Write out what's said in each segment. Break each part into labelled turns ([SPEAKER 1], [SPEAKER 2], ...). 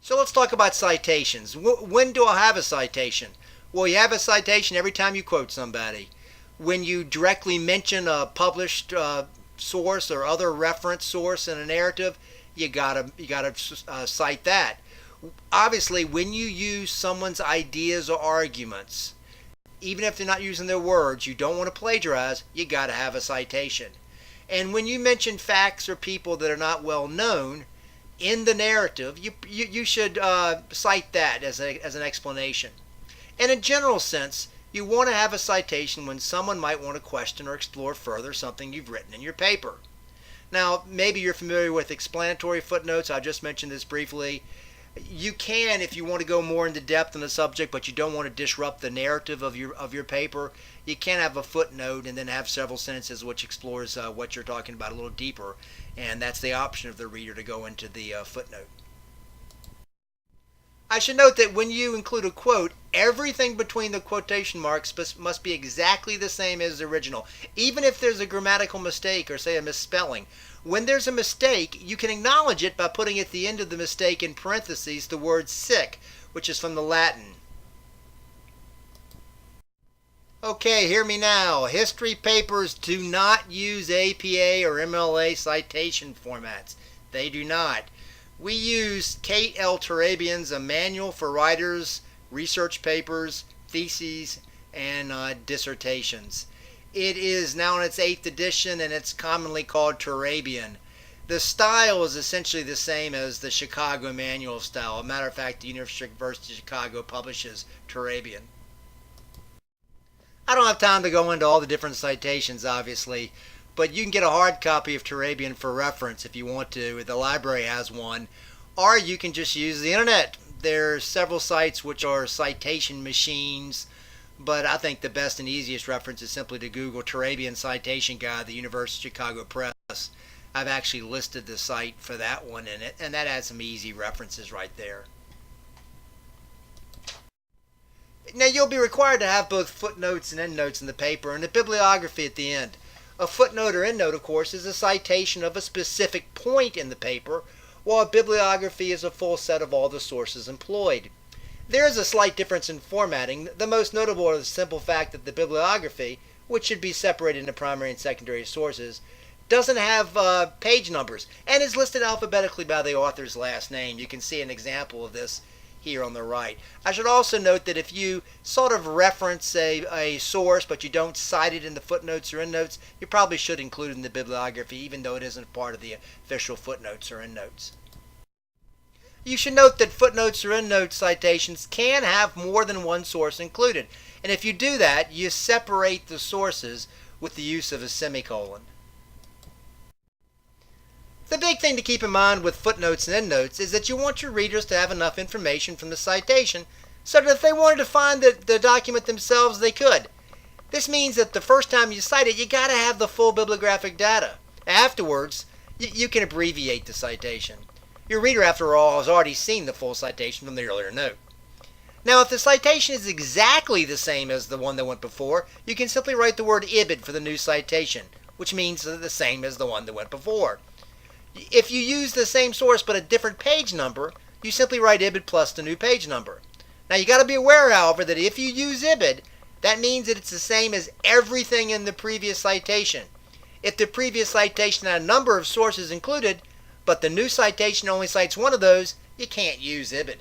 [SPEAKER 1] So let's talk about citations. When do I have a citation? Well, you have a citation every time you quote somebody. When you directly mention a published source or other reference source in a narrative, you gotta cite that. Obviously, when you use someone's ideas or arguments, even if they're not using their words, you don't want to plagiarize, you got to have a citation. And when you mention facts or people that are not well known in the narrative, you should cite that as an explanation. In a general sense, you want to have a citation when someone might want to question or explore further something you've written in your paper. Now, maybe you're familiar with explanatory footnotes. I just mentioned this briefly. You can, if you want to go more into depth on the subject, but you don't want to disrupt the narrative of your paper, you can have a footnote and then have several sentences which explores what you're talking about a little deeper, and that's the option of the reader to go into the footnote. I should note that when you include a quote, everything between the quotation marks must be exactly the same as the original, even if there's a grammatical mistake or, say, a misspelling. When there's a mistake, you can acknowledge it by putting at the end of the mistake in parentheses the word sic, which is from the Latin. Okay, hear me now. History papers do not use APA or MLA citation formats. They do not. We use Kate L. Turabian's A Manual for Writers, Research Papers, Theses, and Dissertations. It is now in its 8th edition, and it's commonly called Turabian. The style is essentially the same as the Chicago Manual style. As a matter of fact, the University of Chicago publishes Turabian. I don't have time to go into all the different citations, obviously, but you can get a hard copy of Turabian for reference if you want to. The library has one, or you can just use the internet. There are several sites which are citation machines, but I think the best and easiest reference is simply to Google Turabian Citation Guide, the University of Chicago Press. I've actually listed the site for that one in it, and that has some easy references right there. Now, you'll be required to have both footnotes and endnotes in the paper and a bibliography at the end. A footnote or endnote, of course, is a citation of a specific point in the paper, while a bibliography is a full set of all the sources employed. There is a slight difference in formatting, the most notable is the simple fact that the bibliography, which should be separated into primary and secondary sources, doesn't have page numbers and is listed alphabetically by the author's last name. You can see an example of this here on the right. I should also note that if you sort of reference a source but you don't cite it in the footnotes or endnotes, you probably should include it in the bibliography even though it isn't part of the official footnotes or endnotes. You should note that footnotes or endnote citations can have more than one source included, and if you do that, you separate the sources with the use of a semicolon. The big thing to keep in mind with footnotes and endnotes is that you want your readers to have enough information from the citation so that if they wanted to find the document themselves, they could. This means that the first time you cite it, you got to have the full bibliographic data. Afterwards, you can abbreviate the citation. Your reader, after all, has already seen the full citation from the earlier note. Now, if the citation is exactly the same as the one that went before, you can simply write the word ibid for the new citation, which means the same as the one that went before. If you use the same source but a different page number, you simply write ibid plus the new page number. Now, you got to be aware, however, that if you use ibid, that means that it's the same as everything in the previous citation. If the previous citation had a number of sources included, but the new citation only cites one of those, you can't use ibid.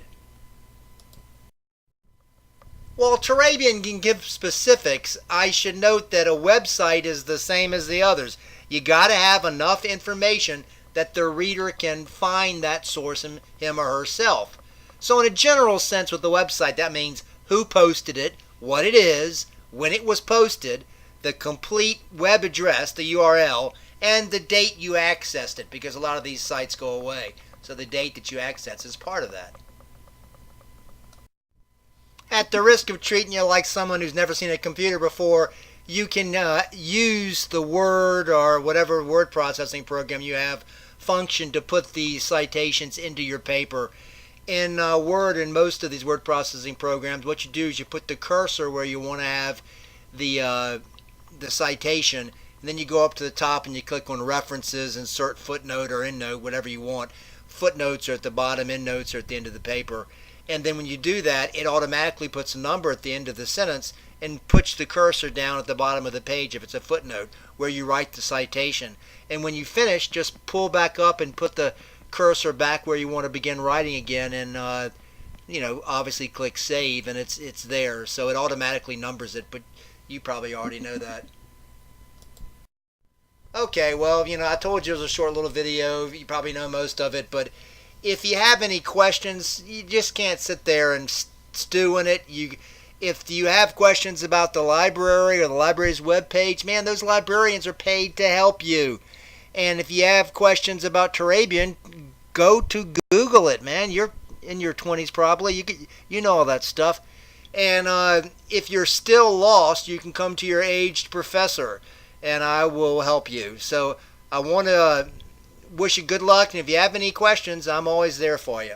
[SPEAKER 1] While Turabian can give specifics, I should note that a website is the same as the others. You got to have enough information that the reader can find that source him or herself. So in a general sense with the website, that means who posted it, what it is, when it was posted, the complete web address, the URL, and the date you accessed it, because a lot of these sites go away. So the date that you access is part of that. At the risk of treating you like someone who's never seen a computer before, you can use the Word or whatever word processing program you have function to put the citations into your paper. In Word and most of these word processing programs, what you do is you put the cursor where you want to have the citation, and then you go up to the top and you click on references, insert footnote or endnote, whatever you want. footnotes are at the bottom, endnotes are at the end of the paper. And then when you do that, it automatically puts a number at the end of the sentence and puts the cursor down at the bottom of the page if it's a footnote where you write the citation. And when you finish, just pull back up and put the cursor back where you want to begin writing again, and obviously click save, and it's there. So it automatically numbers it, but you probably already know that. Okay, well, I told you it was a short little video. You probably know most of it, but if you have any questions, you just can't sit there and stew in it. If you have questions about the library or the library's webpage, man, those librarians are paid to help you. And if you have questions about Turabian, go to Google it, man. You're in your 20s probably. You know all that stuff. And if you're still lost, you can come to your aged professor, and I will help you. So I want to wish you good luck, and if you have any questions, I'm always there for you.